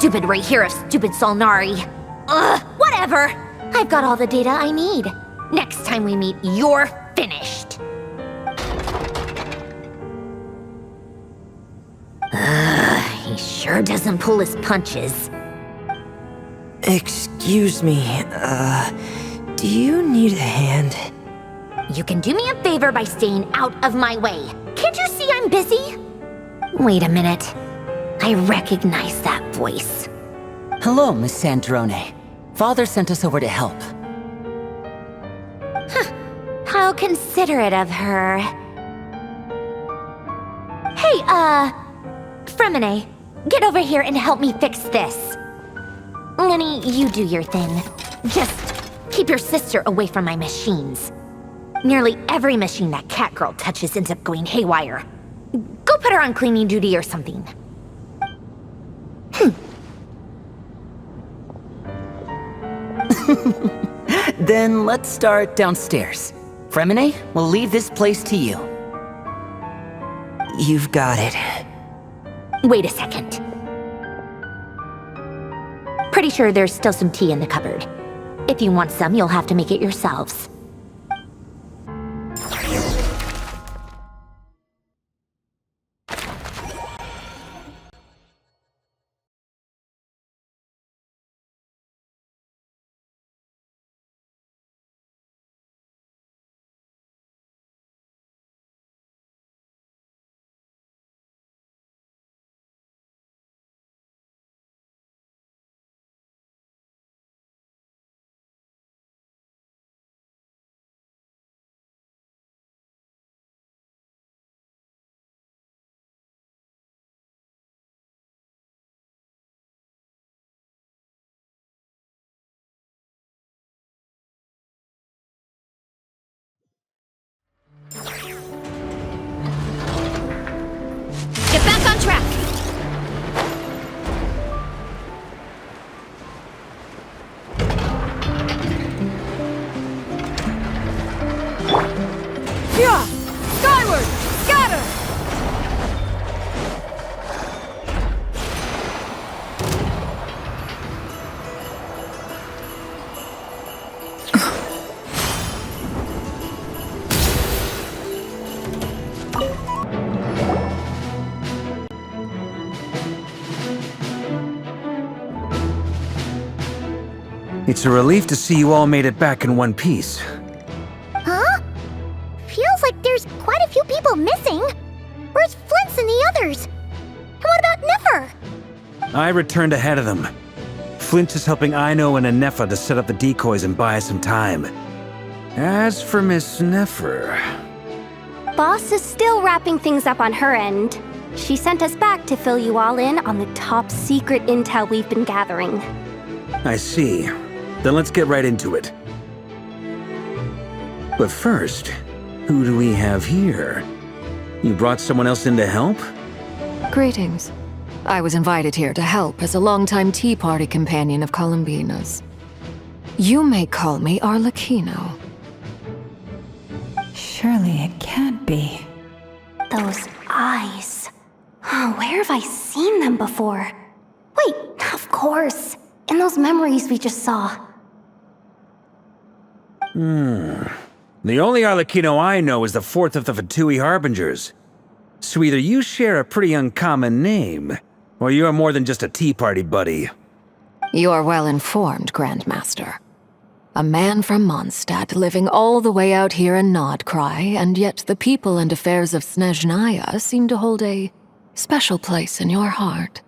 stupid right here of stupid Solnari. Ugh, whatever. I've got all the data I need. Next time we meet, you're finished. He sure doesn't pull his punches. Excuse me, do you need a hand? You can do me a favor by staying out of my way. Can't you see I'm busy? Wait a minute. I recognize that voice. Hello, Miss Sandrone. Father sent us over to help. Huh. How considerate of her. Hey, Fremine, get over here and help me fix this. Lenny, you do your thing. Just keep your sister away from my machines. Nearly every machine that cat girl touches ends up going haywire. Go put her on cleaning duty or something. Then let's start downstairs. Fremine, we'll leave this place to you. You've got it. Wait a second. Pretty sure there's still some tea in the cupboard. If you want some, you'll have to make it yourselves. Get back on track! Yeah! Skyward! Scatter! It's a relief to see you all made it back in one piece. Huh? Feels like there's quite a few people missing. Where's Flint's and the others? And what about Nefer? I returned ahead of them. Flint is helping Aino and Anefa to set up the decoys and buy us some time. As for Miss Nefer... Boss is still wrapping things up on her end. She sent us back to fill you all in on the top secret intel we've been gathering. I see. Then let's get right into it. But first, who do we have here? You brought someone else in to help? Greetings. I was invited here to help as a longtime Tea Party companion of Columbina's. You may call me Arlecchino. Surely it can't be. Those eyes. Oh, where have I seen them before? Wait, of course. In those memories we just saw. The only Arlecchino I know is the fourth of the Fatui Harbingers. So either you share a pretty uncommon name, or you're more than just a Tea Party buddy. You're well informed, Grandmaster. A man from Mondstadt living all the way out here in Nodcry, and yet the people and affairs of Snezhnaya seem to hold a special place in your heart.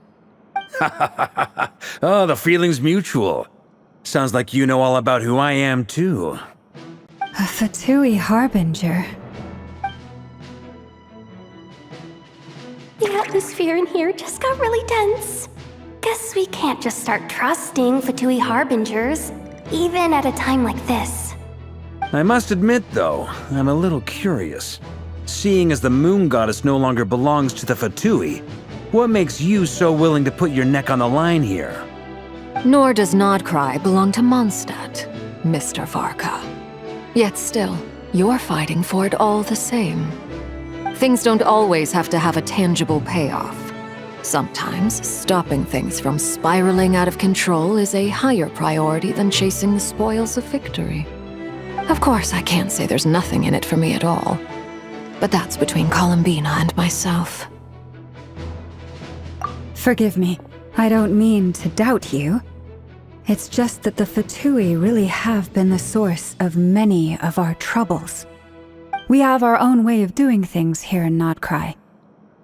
Oh, the feeling's mutual. Sounds like you know all about who I am, too. A Fatui Harbinger. The atmosphere in here just got really tense. Guess we can't just start trusting Fatui Harbingers, even at a time like this. I must admit, though, I'm a little curious. Seeing as the moon goddess no longer belongs to the Fatui, what makes you so willing to put your neck on the line here? Nor does Nodcry belong to Mondstadt, Mr. Varka. Yet still, you're fighting for it all the same. Things don't always have to have a tangible payoff. Sometimes, stopping things from spiraling out of control is a higher priority than chasing the spoils of victory. Of course, I can't say there's nothing in it for me at all. But that's between Columbina and myself. Forgive me. I don't mean to doubt you. It's just that the Fatui really have been the source of many of our troubles. We have our own way of doing things here in Nodcry.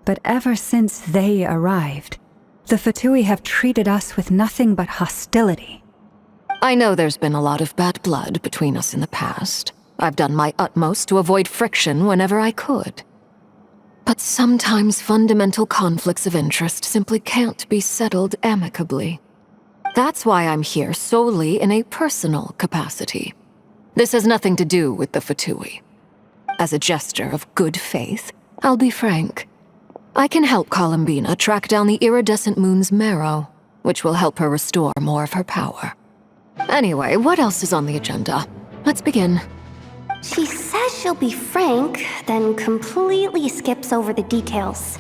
But ever since they arrived, the Fatui have treated us with nothing but hostility. I know there's been a lot of bad blood between us in the past. I've done my utmost to avoid friction whenever I could. But sometimes fundamental conflicts of interest simply can't be settled amicably. That's why I'm here solely in a personal capacity. This has nothing to do with the Fatui. As a gesture of good faith, I'll be frank. I can help Columbina track down the iridescent moon's marrow, which will help her restore more of her power. Anyway, what else is on the agenda? Let's begin. She says she'll be frank, then completely skips over the details.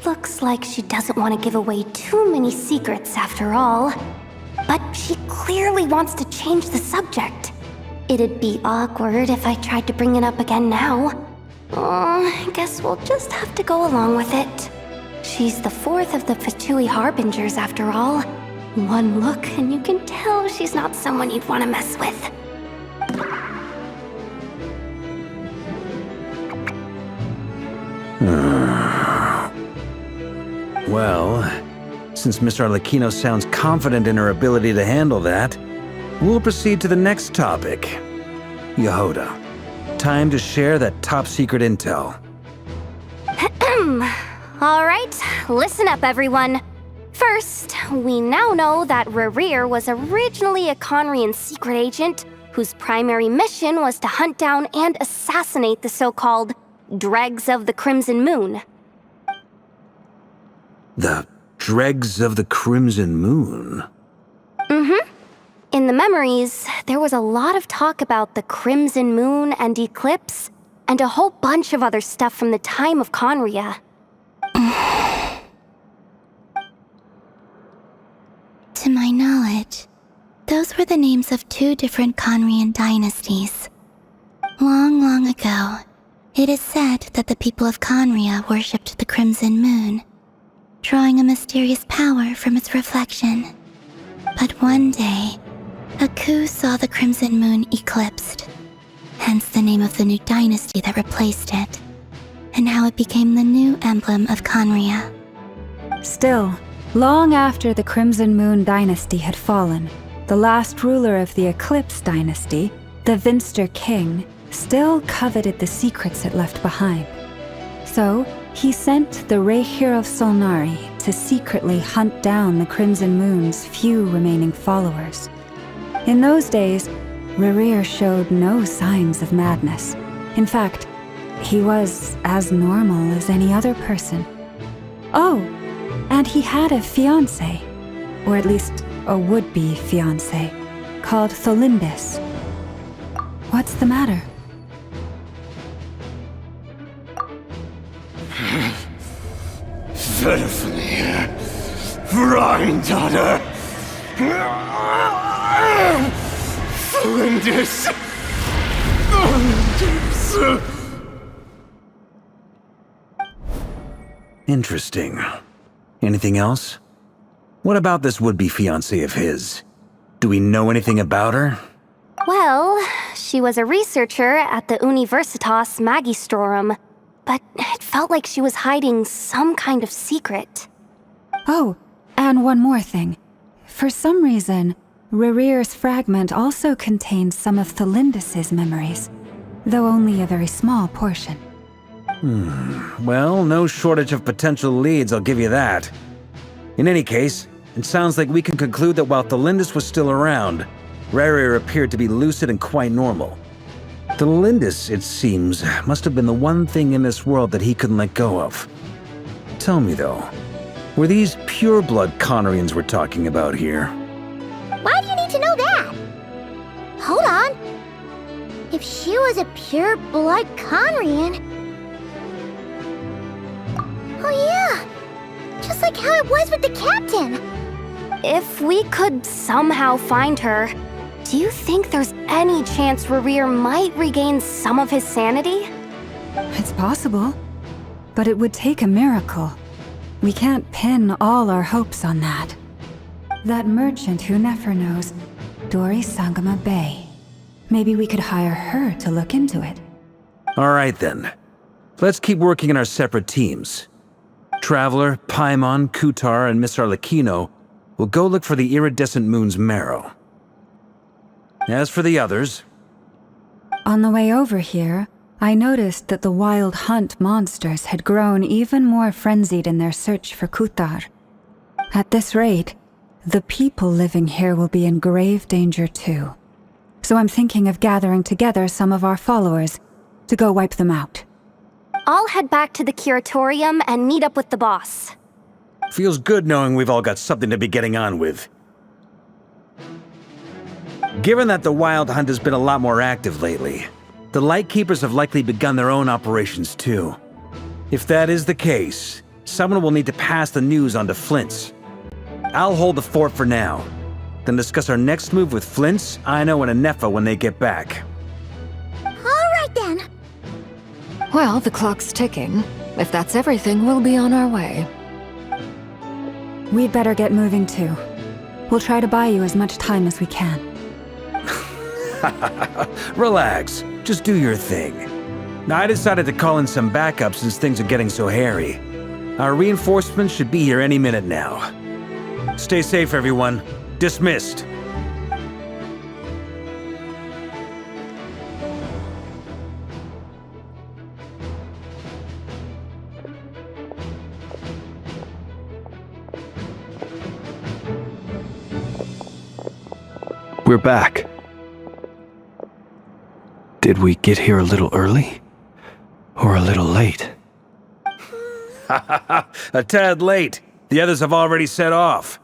Looks like she doesn't want to give away too many secrets after all. But she clearly wants to change the subject. It'd be awkward if I tried to bring it up again now. I guess we'll just have to go along with it. She's the fourth of the Fatui Harbingers after all. One look and you can tell she's not someone you'd want to mess with. Well, since Miss Arlecchino sounds confident in her ability to handle that, we'll proceed to the next topic. Yehoda, time to share that top-secret intel. Alright, listen up everyone. First, we now know that Rerir was originally a Conrian secret agent whose primary mission was to hunt down and assassinate the so-called Dregs of the Crimson Moon. The Dregs of the Crimson Moon? In the memories, there was a lot of talk about the Crimson Moon and Eclipse, and a whole bunch of other stuff from the time of Conria. To my knowledge, those were the names of two different Conrian dynasties. Long, long ago, it is said that the people of Conria worshipped the Crimson Moon, drawing a mysterious power from its reflection. But one day, a coup saw the Crimson Moon eclipsed, hence the name of the new dynasty that replaced it, and how it became the new emblem of Conria. Still, long after the Crimson Moon dynasty had fallen, the last ruler of the Eclipse dynasty, the Vinster King, still coveted the secrets it left behind. So, he sent the Rehir of Solnari to secretly hunt down the Crimson Moon's few remaining followers. In those days, Rerir showed no signs of madness. In fact, he was as normal as any other person. Oh, and he had a fiancé, or at least a would-be fiancé, called Tholindis. What's the matter? Verfnir, Freindaughter, Flinders. Interesting. Anything else? What about this would-be fiancé of his? Do we know anything about her? Well, she was a researcher at the Universitas Magistrorum, but it felt like she was hiding some kind of secret. Oh, and one more thing. For some reason, Rerir's fragment also contained some of Tholindis' memories, though only a very small portion. Well, no shortage of potential leads, I'll give you that. In any case, it sounds like we can conclude that while Tholindis was still around, Rerir appeared to be lucid and quite normal. Tholindis, it seems, must have been the one thing in this world that he couldn't let go of. Tell me though, were these pure-blood Conrians we're talking about here? Why do you need to know that? Hold on. If she was a pure-blood Conrian... Oh yeah! Just like how it was with the captain. If we could somehow find her, do you think there's any chance Rerir might regain some of his sanity? It's possible, but it would take a miracle. We can't pin all our hopes on that. That merchant who Nefer knows, Dori Sangama Bay. Maybe we could hire her to look into it. All right then. Let's keep working in our separate teams. Traveler, Paimon, Kutar, and Miss Arlecchino will go look for the iridescent moon's marrow. As for the others... On the way over here, I noticed that the wild hunt monsters had grown even more frenzied in their search for Kutar. At this rate, the people living here will be in grave danger too. So I'm thinking of gathering together some of our followers to go wipe them out. I'll head back to the curatorium and meet up with the boss. Feels good knowing we've all got something to be getting on with. Given that the Wild Hunt has been a lot more active lately, the Lightkeepers have likely begun their own operations too. If that is the case, someone will need to pass the news on to Flint's. I'll hold the fort for now, then discuss our next move with Flint's, Aino, and Anefa when they get back. Alright then. Well, the clock's ticking. If that's everything, we'll be on our way. We'd better get moving too. We'll try to buy you as much time as we can. Relax, just do your thing. I decided to call in some backup since things are getting so hairy. Our reinforcements should be here any minute now. Stay safe, everyone. Dismissed. We're back. Did we get here a little early? Or a little late? A tad late. The others have already set off.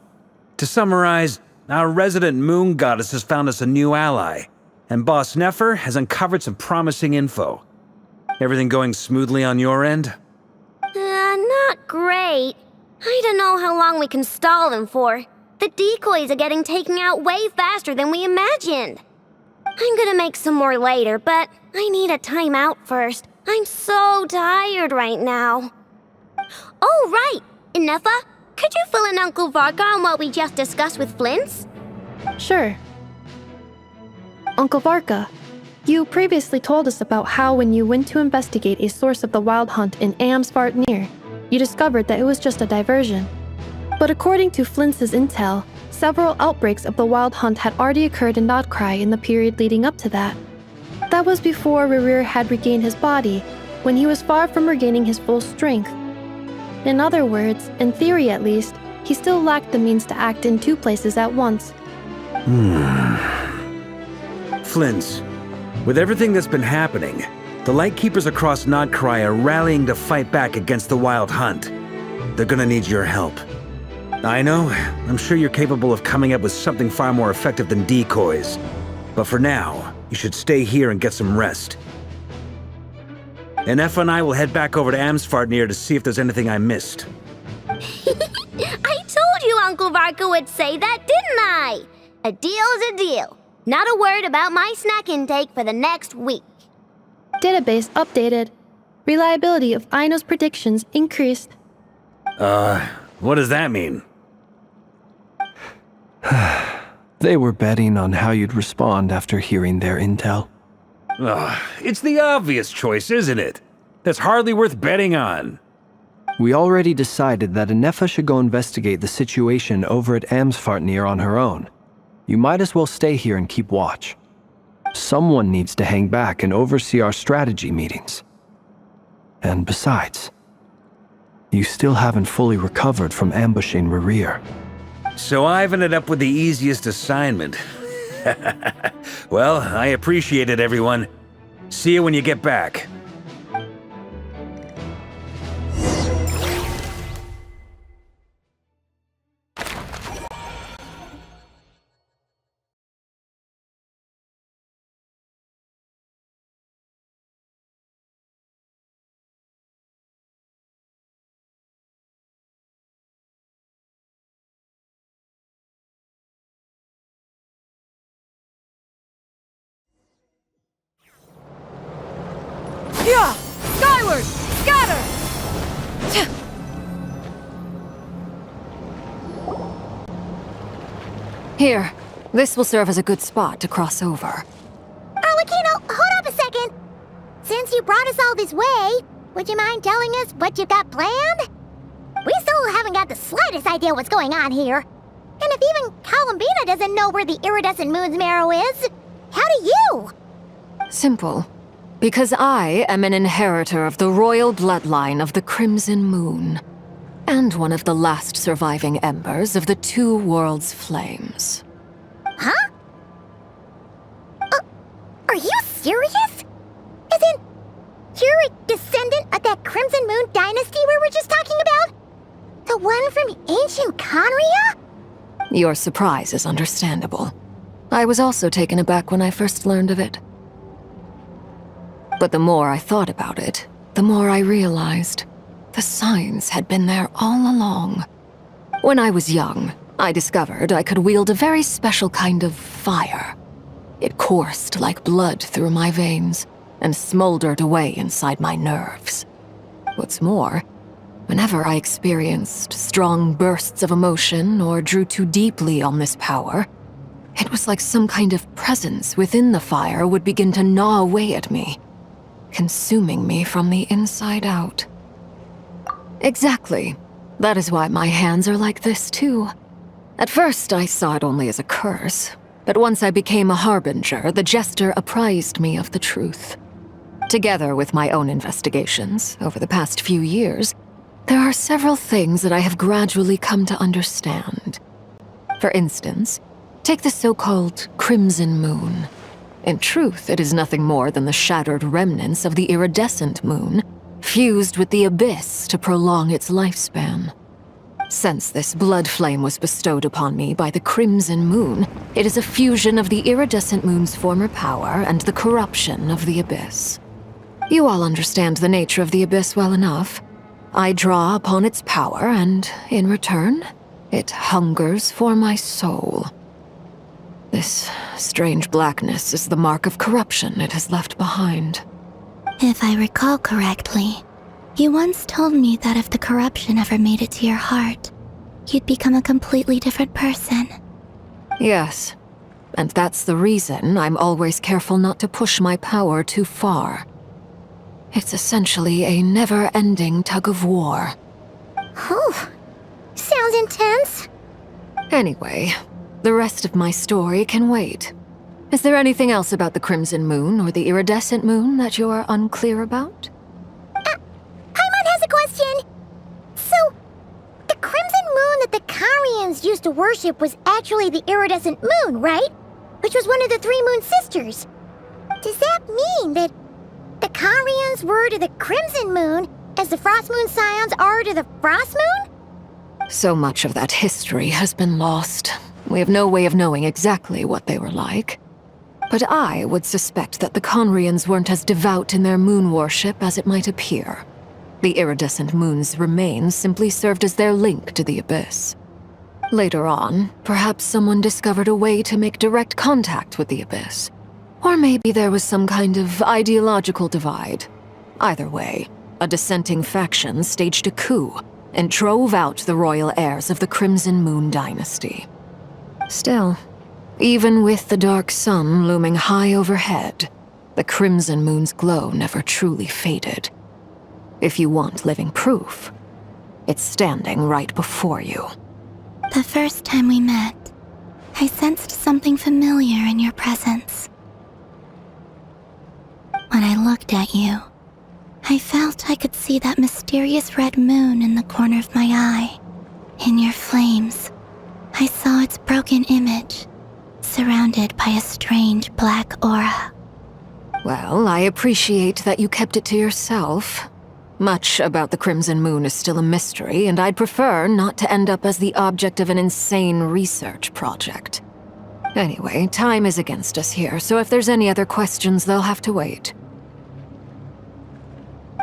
To summarize, our resident moon goddess has found us a new ally, and Boss Nefer has uncovered some promising info. Everything going smoothly on your end? Not great. I don't know how long we can stall them for. The decoys are getting taken out way faster than we imagined. I'm gonna make some more later, but I need a timeout first. I'm so tired right now. Oh, right! Inefa, could you fill in Uncle Varka on what we just discussed with Flint's? Sure. Uncle Varka, you previously told us about how when you went to investigate a source of the Wild Hunt in Amsvartnir, you discovered that it was just a diversion. But according to Flint's intel, several outbreaks of the Wild Hunt had already occurred in Nodcry in the period leading up to that. That was before Rerir had regained his body, when he was far from regaining his full strength. In other words, in theory at least, he still lacked the means to act in two places at once. Flint's, with everything that's been happening, the Lightkeepers across Nodcry are rallying to fight back against the Wild Hunt. They're gonna need your help. I know, I'm sure you're capable of coming up with something far more effective than decoys. But for now, you should stay here and get some rest. Anefa and I will head back over to Amsvartnir to see if there's anything I missed. I told you Uncle Varka would say that, didn't I? A deal's a deal. Not a word about my snack intake for the next week. Database updated. Reliability of Aino's predictions increased. What does that mean? They were betting on how you'd respond after hearing their intel. It's the obvious choice, isn't it? That's hardly worth betting on. We already decided that Anefa should go investigate the situation over at Amsvartnir on her own. You might as well stay here and keep watch. Someone needs to hang back and oversee our strategy meetings. And besides, you still haven't fully recovered from ambushing Rerir. So I've ended up with the easiest assignment. Well, I appreciate it, everyone. See you when you get back. Yeah! Skyward! Scatter! Here, this will serve as a good spot to cross over. Arlecchino, hold up a second! Since you brought us all this way, would you mind telling us what you've got planned? We still haven't got the slightest idea what's going on here. And if even Columbina doesn't know where the iridescent moon's marrow is, how do you? Simple. Because I am an inheritor of the royal bloodline of the Crimson Moon, and one of the last surviving embers of the Two Worlds' flames. Huh? Are you serious? As in, you're a descendant of that Crimson Moon dynasty we were just talking about? The one from ancient Conria? Your surprise is understandable. I was also taken aback when I first learned of it. But the more I thought about it, the more I realized the signs had been there all along. When I was young, I discovered I could wield a very special kind of fire. It coursed like blood through my veins and smoldered away inside my nerves. What's more, whenever I experienced strong bursts of emotion or drew too deeply on this power, it was like some kind of presence within the fire would begin to gnaw away at me, consuming me from the inside out. Exactly. That is why my hands are like this too. At first, I saw it only as a curse, but once I became a harbinger, the jester apprised me of the truth. Together with my own investigations over the past few years, there are several things that I have gradually come to understand. For instance, take the so-called Crimson Moon. In truth, it is nothing more than the shattered remnants of the iridescent moon, fused with the abyss to prolong its lifespan. Since this blood flame was bestowed upon me by the Crimson Moon, it is a fusion of the iridescent moon's former power and the corruption of the abyss. You all understand the nature of the abyss well enough. I draw upon its power, and in return, it hungers for my soul. This strange blackness is the mark of corruption it has left behind. If I recall correctly, you once told me that if the corruption ever made it to your heart, you'd become a completely different person. Yes, and that's the reason I'm always careful not to push my power too far. It's essentially a never-ending tug of war. Oh, sounds intense. Anyway, the rest of my story can wait. Is there anything else about the Crimson Moon or the iridescent moon that you're unclear about? Paimon has a question. So, the Crimson Moon that the Carians used to worship was actually the iridescent moon, right? Which was one of the three moon sisters. Does that mean that the Carians were to the Crimson Moon as the Frost Moon Scions are to the Frost Moon? So much of that history has been lost. We have no way of knowing exactly what they were like. But I would suspect that the Conrians weren't as devout in their moon worship as it might appear. The iridescent moon's remains simply served as their link to the abyss. Later on, perhaps someone discovered a way to make direct contact with the abyss. Or maybe there was some kind of ideological divide. Either way, a dissenting faction staged a coup and drove out the royal heirs of the Crimson Moon dynasty. Still, even with the dark sun looming high overhead, the Crimson Moon's glow never truly faded. If you want living proof, it's standing right before you. The first time we met, I sensed something familiar in your presence. When I looked at you, I felt I could see that mysterious red moon in the corner of my eye. In your flames, I saw its broken image, surrounded by a strange black aura. Well, I appreciate that you kept it to yourself. Much about the Crimson Moon is still a mystery, and I'd prefer not to end up as the object of an insane research project. Anyway, time is against us here, so if there's any other questions, they'll have to wait.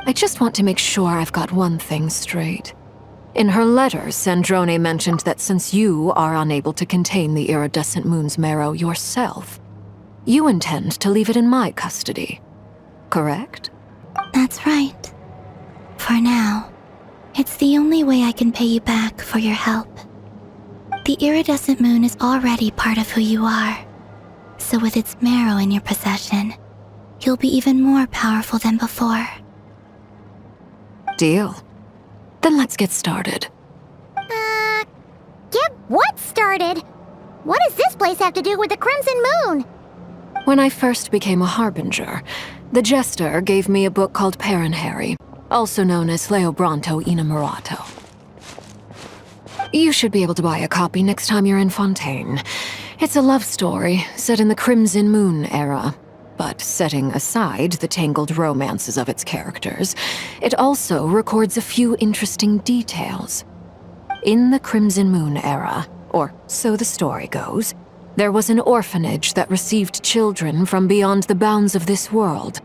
I just want to make sure I've got one thing straight. In her letter, Sandrone mentioned that since you are unable to contain the iridescent moon's marrow yourself, you intend to leave it in my custody. Correct? That's right. For now, it's the only way I can pay you back for your help. The iridescent moon is already part of who you are, so with its marrow in your possession, you'll be even more powerful than before. Deal. Then let's get started. Get what started? What does this place have to do with the Crimson Moon? When I first became a Harbinger, the Jester gave me a book called Paranhari, also known as Leobranto Innamorato. You should be able to buy a copy next time you're in Fontaine. It's a love story set in the Crimson Moon era, but setting aside the tangled romances of its characters, it also records a few interesting details. In the Crimson Moon era, or so the story goes, there was an orphanage that received children from beyond the bounds of this world,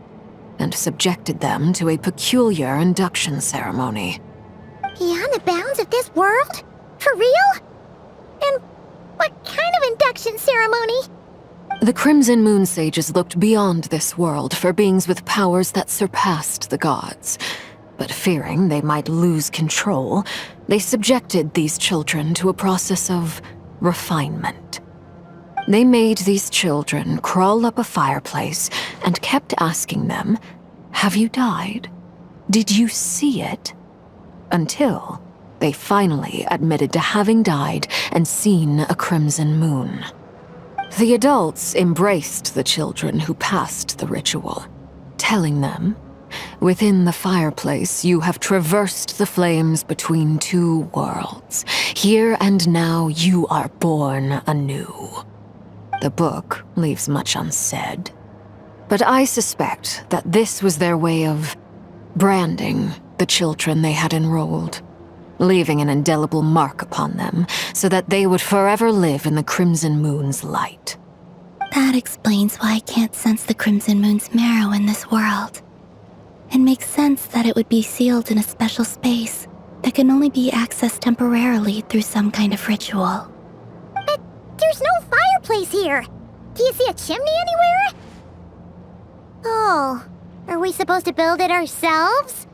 and subjected them to a peculiar induction ceremony. Beyond the bounds of this world? For real? And what kind of induction ceremony? The Crimson Moon sages looked beyond this world for beings with powers that surpassed the gods. But fearing they might lose control, they subjected these children to a process of refinement. They made these children crawl up a fireplace and kept asking them, "Have you died? Did you see it?" Until they finally admitted to having died and seen a crimson moon. The adults embraced the children who passed the ritual, telling them, "Within the fireplace, you have traversed the flames between two worlds. Here and now, you are born anew." The book leaves much unsaid, but I suspect that this was their way of branding the children they had enrolled, leaving an indelible mark upon them so that they would forever live in the Crimson Moon's light. That explains why I can't sense the Crimson Moon's marrow in this world. It makes sense that it would be sealed in a special space that can only be accessed temporarily through some kind of ritual. But there's no fireplace here. Do you see a chimney anywhere? Oh, are we supposed to build it ourselves?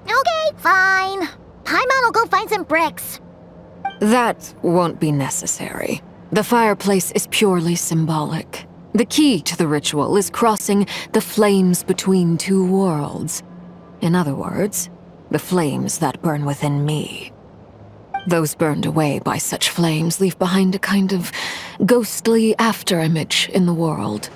Okay, fine. Paimon will go find some bricks. That won't be necessary. The fireplace is purely symbolic. The key to the ritual is crossing the flames between two worlds. In other words, the flames that burn within me. Those burned away by such flames leave behind a kind of ghostly afterimage in the world.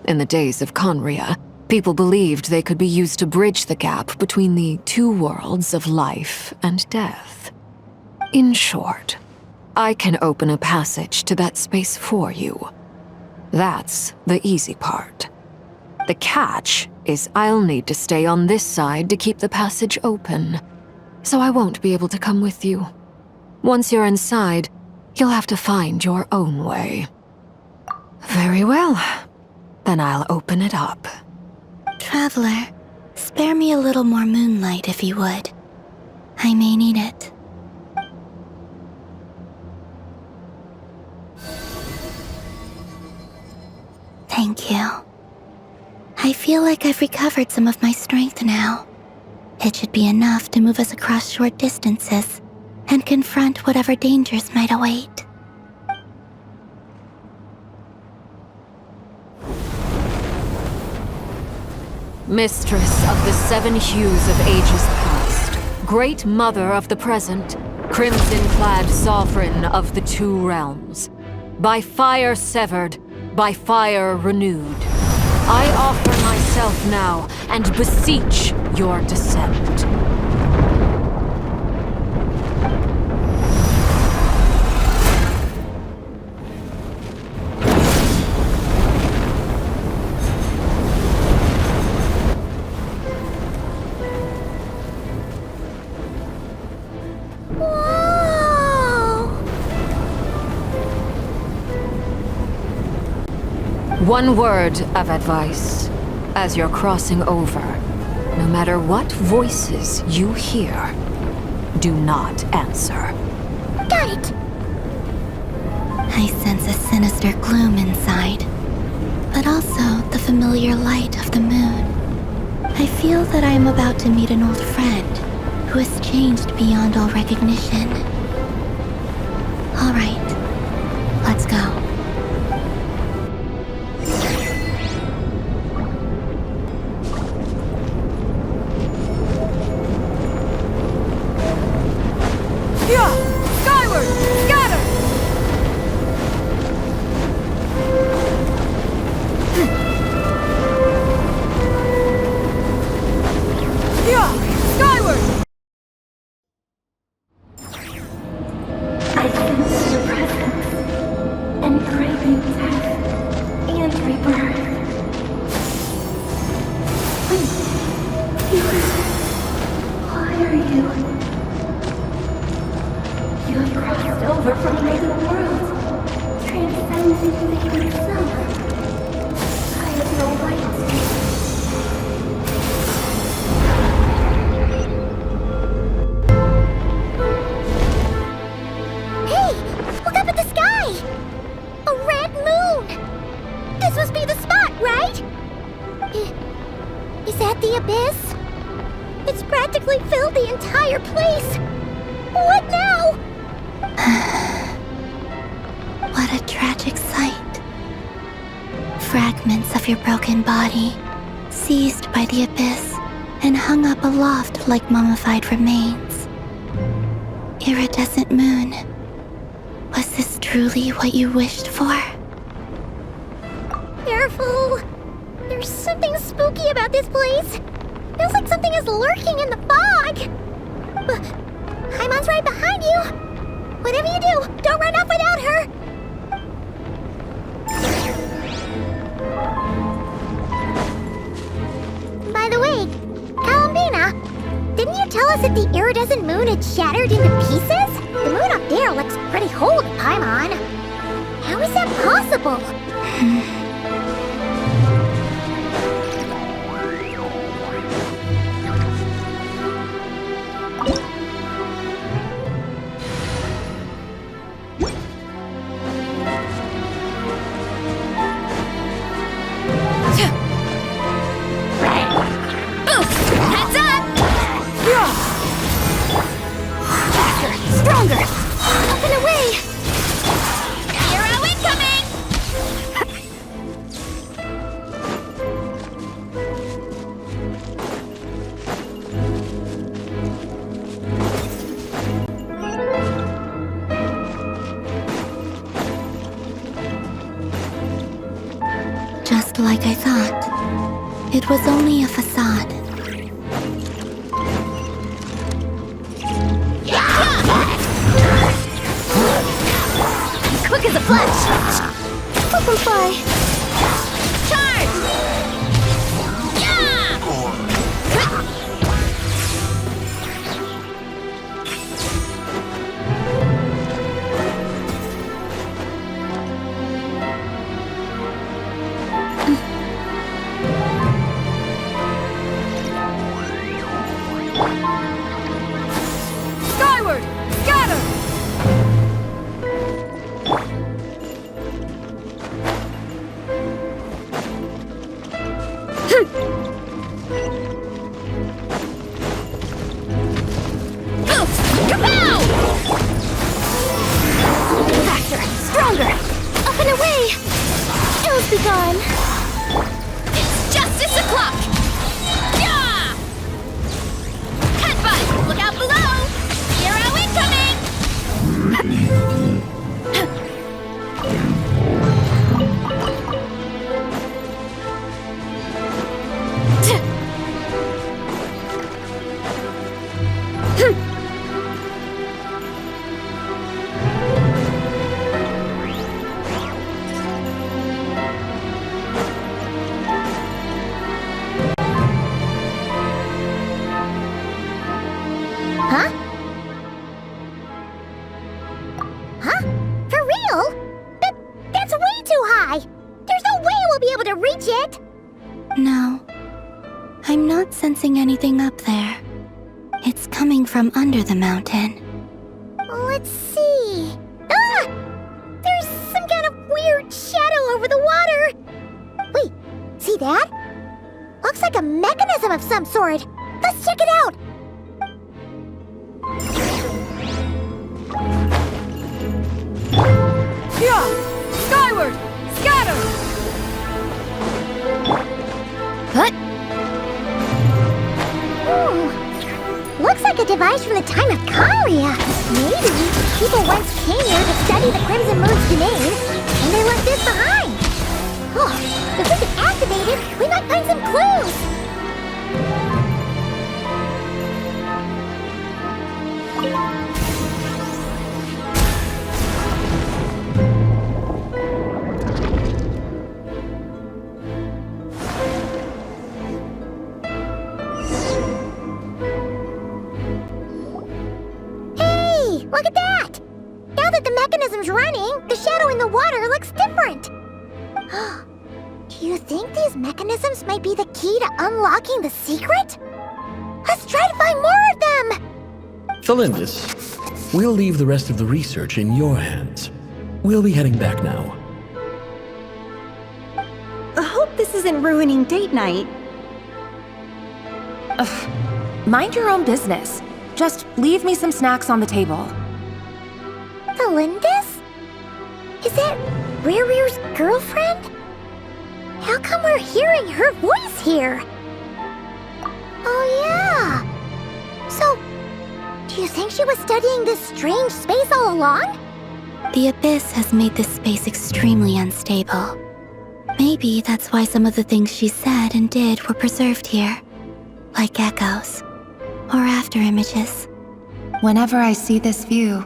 In the days of Conria, people believed they could be used to bridge the gap between the two worlds of life and death. In short, I can open a passage to that space for you. That's the easy part. The catch is I'll need to stay on this side to keep the passage open, so I won't be able to come with you. Once you're inside, you'll have to find your own way. Very well. Then I'll open it up. Traveler, spare me a little more moonlight if you would. I may need it. Thank you. I feel like I've recovered some of my strength now. It should be enough to move us across short distances and confront whatever dangers might await. Mistress of the seven hues of ages past, great mother of the present, crimson-clad sovereign of the two realms, by fire severed, by fire renewed, I offer myself now and beseech your descent. One word of advice. As you're crossing over, no matter what voices you hear, do not answer. Got it! I sense a sinister gloom inside, but also the familiar light of the moon. feel that I am about to meet an old friend who has changed beyond all recognition. All right, let's go. Skyward! Scatter! Skyward! I sense your presence and craving death and rebirth. Wait, why are you? You have crossed over from another world, transcending fate itself. I have no right to. Hey! Look up at the sky! A red moon! This must be the spot, right? Is that the abyss? It's practically filled the entire place! What now? What a tragic sight. Fragments of your broken body, seized by the abyss and hung up aloft like mummified remains. Iridescent moon, was this truly what you wished for? Careful! There's something spooky about this place. Feels like something is lurking in the fog. Haimon's right behind you. Whatever you do, don't run off without her. By the way, Kalambina, didn't you tell us that the iridescent moon had shattered into pieces? The moon up there looks pretty whole to Paimon. How is that possible? Heads up! Faster, stronger! Up and away! Hero incoming! Just like I thought. It was only a facade. Quick as a flash! Fly! Charge! Yeah! Skyward! Scatter! Kapow! Faster! Stronger! Up and away! Ills be gone! It's justice o'clock! Yeah! Headbutt! Look out below! Hero incoming! Huh? Huh? For real? That's way too high! There's no way we'll be able to reach it! No. I'm not sensing anything up there. It's coming from under the mountain. Let's see... Ah! There's some kind of weird shadow over the water! Wait, see that? looks like a mechanism of some sort. Let's check it out. Yeah! Skyward! Scatter! What? Looks like a device from the time of Kalia. Maybe people once came here to study the Crimson Moon's domain, and they left this behind. Oh, if we can activate it, we might find some clues. Hey, look at that! Now that the mechanism's running, the shadow in the water looks different. Do you think these mechanisms might be the key to unlocking the secret? Let's try to find more of them! Thalindis, we'll leave the rest of the research in your hands. We'll be heading back now. I hope this isn't ruining date night. Mind your own business. Just leave me some snacks on the table. Thalindis? Is that Rere's girlfriend? How come we're hearing her voice here? Oh yeah! So, do you think she was studying this strange space all along? The Abyss has made this space extremely unstable. Maybe that's why some of the things she said and did were preserved here. Like echoes. Or after images. Whenever I see this view,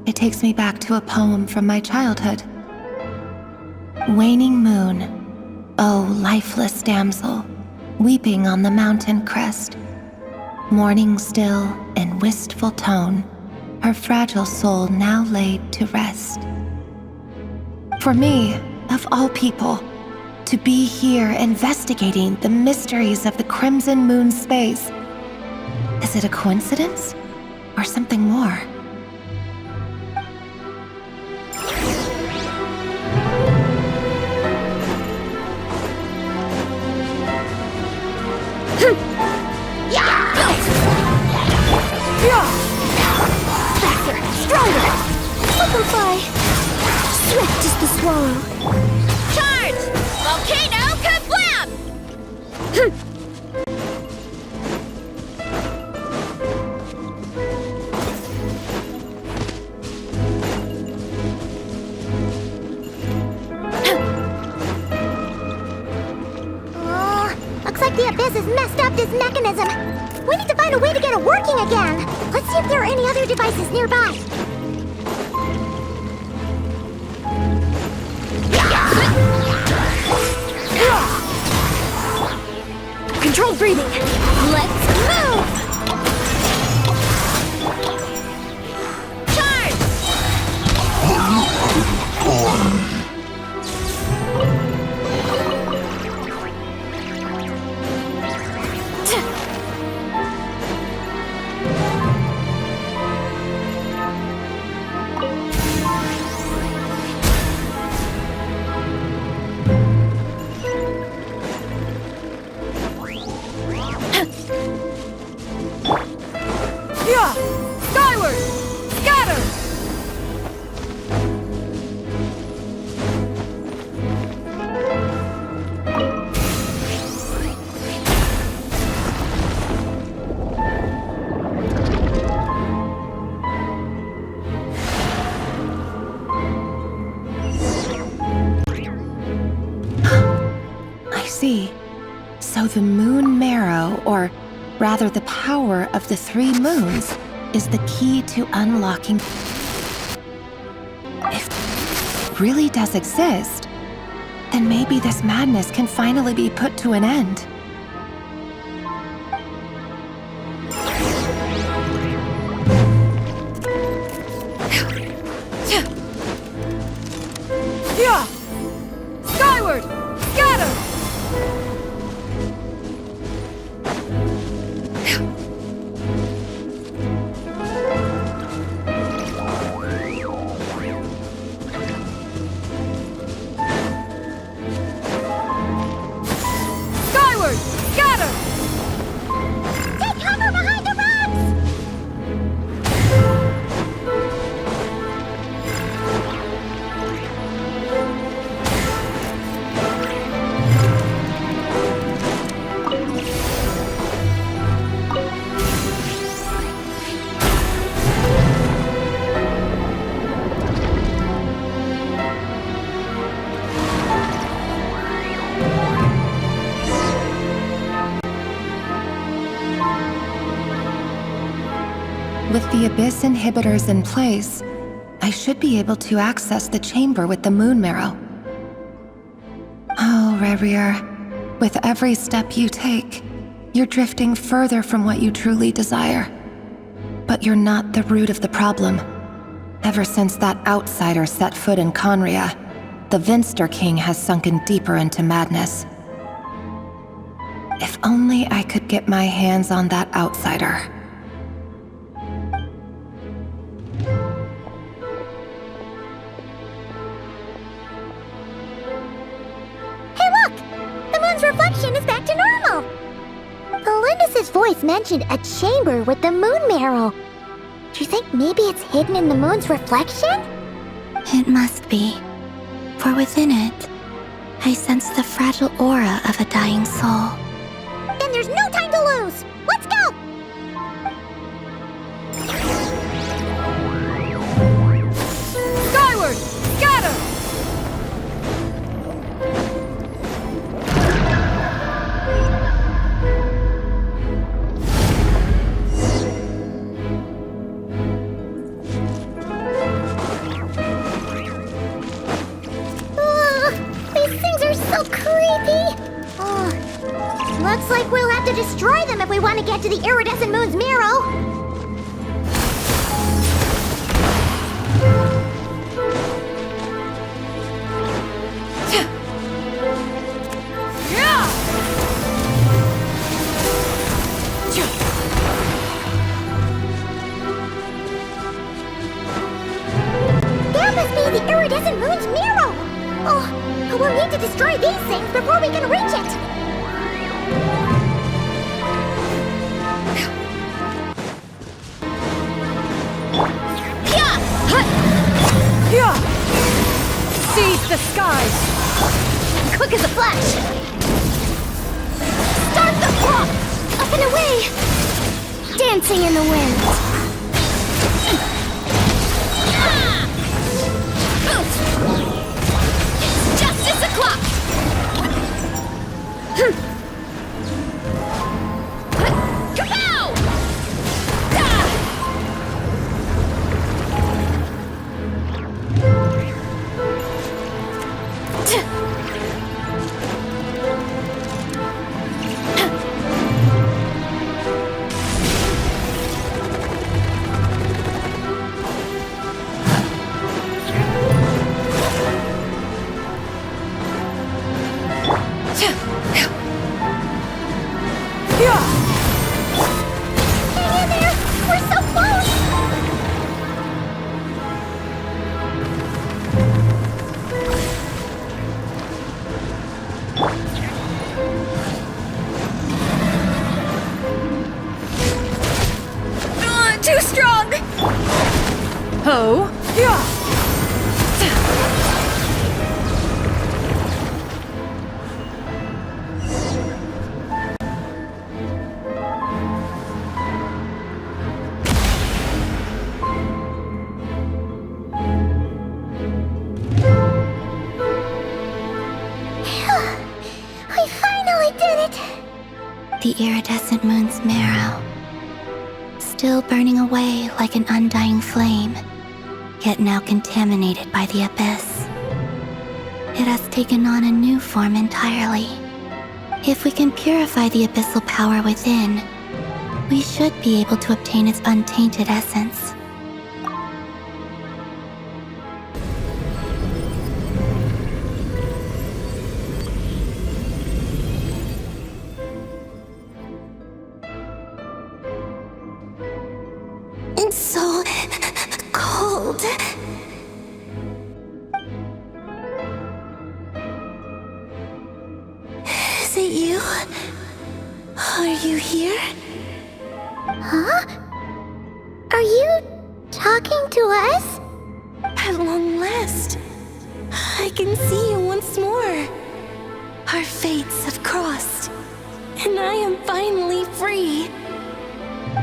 it takes me back to a poem from my childhood. Waning moon, oh lifeless damsel, weeping on the mountain crest. Mourning still in wistful tone, her fragile soul now laid to rest. For me, of all people, to be here investigating the mysteries of the Crimson Moon space, is it a coincidence or something more? Faster, stronger! Liquefy! Swift as the swallow. Charge! Volcano kablam! Looks like the Abyss has messed up this mechanism. We need to find a way to get it working again. Let's see if there are any other devices nearby. Controlled breathing. Let's move! Charge! Skyward! Scatter! I see. So the moon marrow, or rather the power of the three moons, is the key to unlocking. If it really does exist, then maybe this madness can finally be put to an end. Skyward! Scatter! Skyward! With the Abyss inhibitors in place, I should be able to access the chamber with the moon marrow. Oh, Rerir, with every step you take, you're drifting further from what you truly desire. But you're not the root of the problem. Ever since that outsider set foot in Conria, the Vinster King has sunken deeper into madness. If only I could get my hands on that outsider. Hey look! The moon's reflection is back to normal! Lindis's voice mentioned a chamber with the moon marrow. Do you think maybe it's hidden in the moon's reflection? It must be. For within it, I sense the fragile aura of a dying soul. Then there's no time to lose! Let's go! Skyward! Scatter! So creepy! Oh, looks like we'll have to destroy them if we want to get to the iridescent moon's marrow. That must be the iridescent moon's marrow! Oh, we'll need to destroy these things before we can reach it! Seize the skies! Quick as a flash! Start the clock! Up and away! Dancing in the wind! Justice o'clock! Kapow! Too strong! Ho! Yeah! We finally did it! The iridescent moon's marrow, still burning away like an undying flame, yet now contaminated by the abyss. It has taken on a new form entirely. If we can purify the abyssal power within, we should be able to obtain its untainted essence. It's so cold. Is it you? Are you here? Huh? Are you talking to us? At long last, I can see you once more. Our fates have crossed, and I am finally free.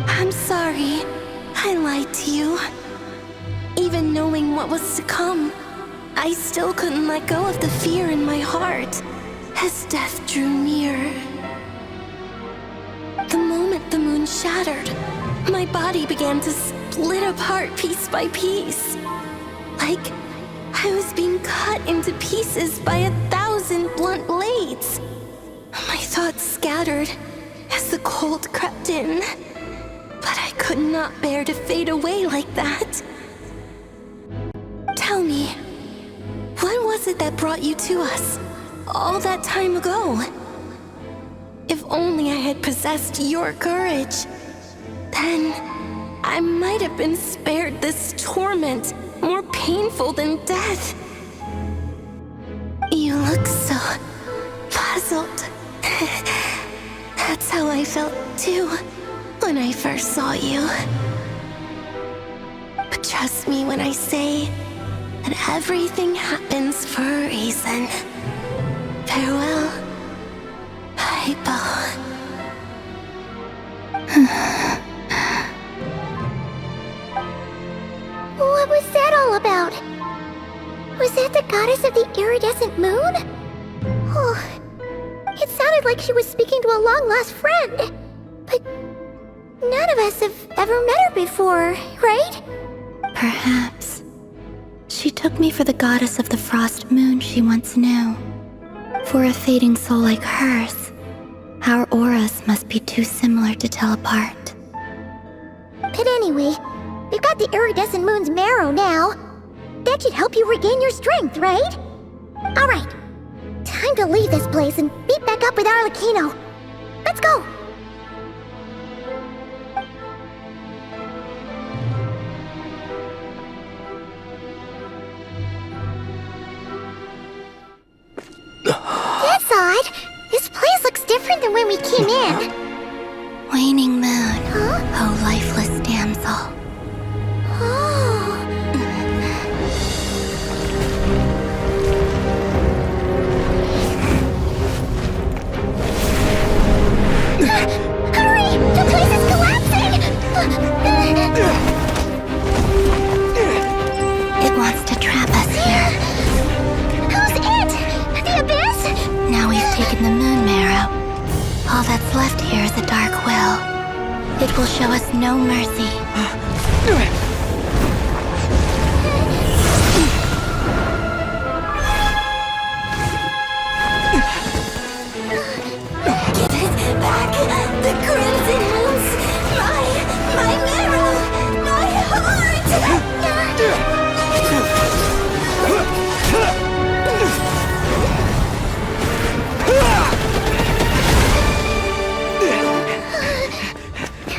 I'm sorry, I lied to you. Even knowing what was to come, I still couldn't let go of the fear in my heart as death drew near. The moment the moon shattered, my body began to split apart piece by piece. Like I was being cut into pieces by 1,000 blunt blades. My thoughts scattered as the cold crept in, but I could not bear to fade away like that. Tell me, what was it that brought you to us all that time ago? If only I had possessed your courage, then I might have been spared this torment more painful than death. You look so puzzled. That's how I felt too when I first saw you. But trust me when I say that everything happens for a reason. Farewell, Hypo. What was that all about? Was that the goddess of the iridescent moon? Oh, it sounded like she was speaking to a long-lost friend. But none of us have ever met her before, right? Perhaps. She took me for the goddess of the frost moon she once knew. For a fading soul like hers, our auras must be too similar to tell apart. But anyway, we've got the iridescent moon's marrow now. That should help you regain your strength, right? Alright, time to leave this place and meet back up with Arlecchino. Let's go! That's odd. This place looks different than when we came in. Waning moon, Huh? oh lifeless damsel. Oh. Hurry! The place is collapsing! It wants to trap us here. Who's it? The Abyss? Now we've taken the moon marrow. All that's left here is a dark will. It will show us no mercy. Give it back! The crimson moons! My marrow! My heart!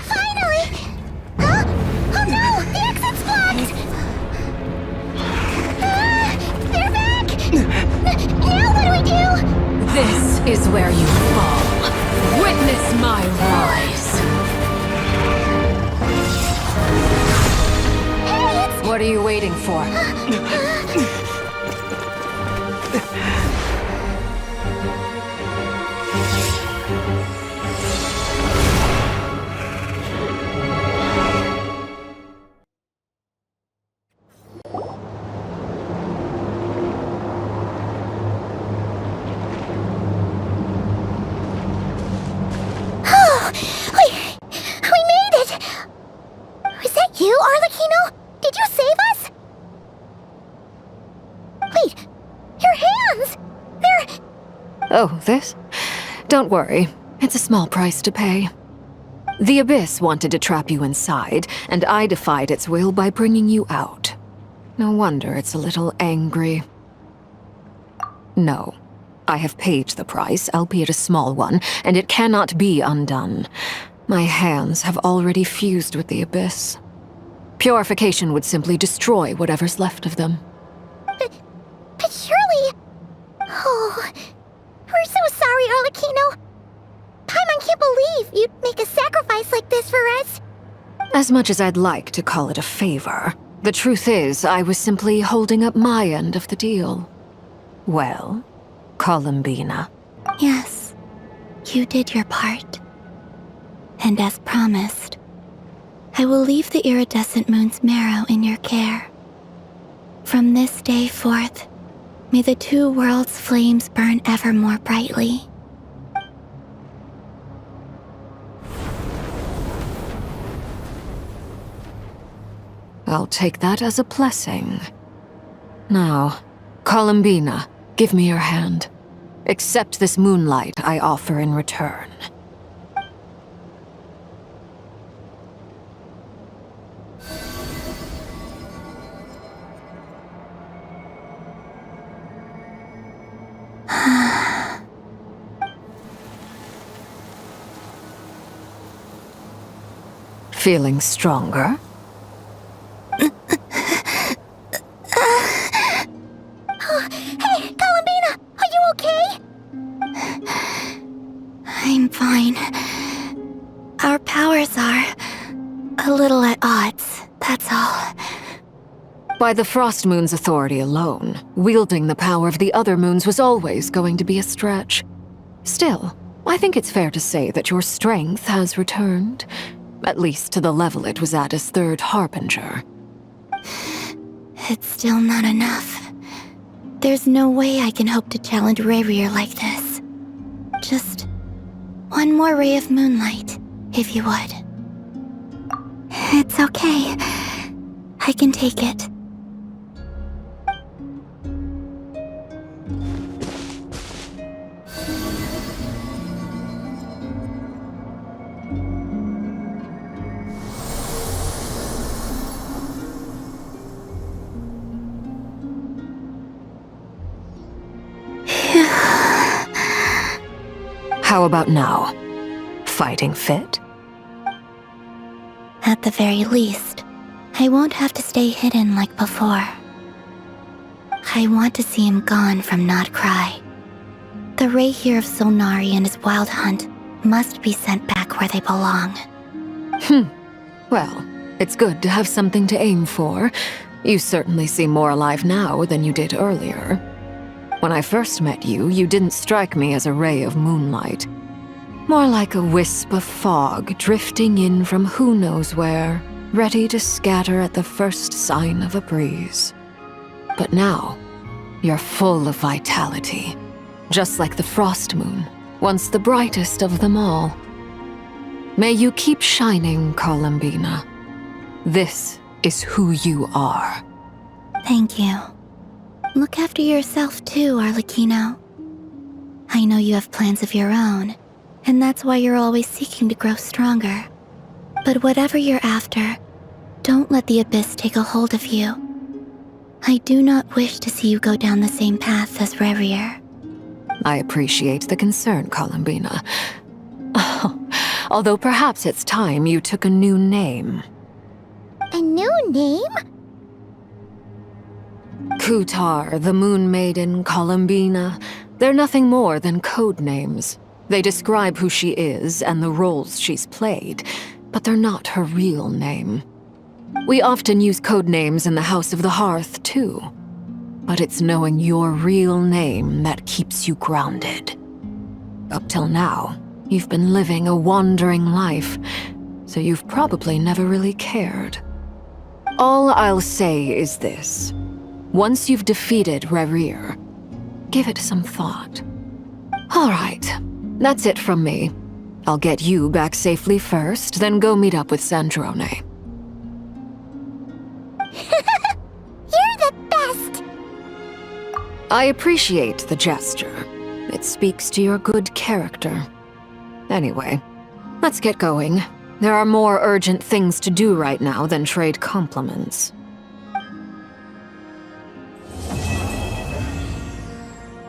Finally! Huh? Oh no! The exit's blocked! They're back! Now what do we do? This is where you fall. Witness my rise. Hey, it's... What are you waiting for? We made it! Was that you, Arlecchino? Did you save us? Wait, your hands! They're... Oh, this? Don't worry. It's a small price to pay. The Abyss wanted to trap you inside, and I defied its will by bringing you out. No wonder it's a little angry. No. I have paid the price, albeit a small one, and it cannot be undone. My hands have already fused with the Abyss. Purification would simply destroy whatever's left of them. But surely... Oh... We're so sorry, Arlecchino. Paimon can't believe you'd make a sacrifice like this for us. As much as I'd like to call it a favor, the truth is I was simply holding up my end of the deal. Well, Columbina. Yes, you did your part. And as promised, I will leave the iridescent moon's marrow in your care. From this day forth, may the two worlds' flames burn ever more brightly. I'll take that as a blessing. Now, Columbina, give me your hand. Accept this moonlight I offer in return. Feeling stronger? Hey, Columbina! Are you okay? I'm fine. Our powers are a little at odds, that's all. By the Frost Moon's authority alone, wielding the power of the other moons was always going to be a stretch. Still, I think it's fair to say that your strength has returned. At least to the level it was at as Third Harbinger. It's still not enough. There's no way I can hope to challenge Rayrier like this. Just one more ray of moonlight, if you would. It's okay. I can take it. How about now? Fighting fit? At the very least, I won't have to stay hidden like before. I want to see him gone from Not Cry. The Rayrier of Solnari and his wild hunt must be sent back where they belong. Well, it's good to have something to aim for. You certainly seem more alive now than you did earlier. When I first met you, you didn't strike me as a ray of moonlight. More like a wisp of fog drifting in from who knows where, ready to scatter at the first sign of a breeze. But now, you're full of vitality, just like the Frost Moon, once the brightest of them all. May you keep shining, Columbina. This is who you are. Thank you. Look after yourself too, Arlecchino. I know you have plans of your own, and that's why you're always seeking to grow stronger. But whatever you're after, don't let the Abyss take a hold of you. I do not wish to see you go down the same path as Rayrier. I appreciate the concern, Columbina. Although perhaps it's time you took a new name. A new name? Kutar, the Moon Maiden, Columbina, they're nothing more than code names. They describe who she is and the roles she's played, but they're not her real name. We often use code names in the House of the Hearth, too. But it's knowing your real name that keeps you grounded. Up till now, you've been living a wandering life, so you've probably never really cared. All I'll say is this. Once you've defeated Rayrier, give it some thought. All right, that's it from me. I'll get you back safely first, then go meet up with Sandrone. You're the best! I appreciate the gesture. It speaks to your good character. Anyway, let's get going. There are more urgent things to do right now than trade compliments.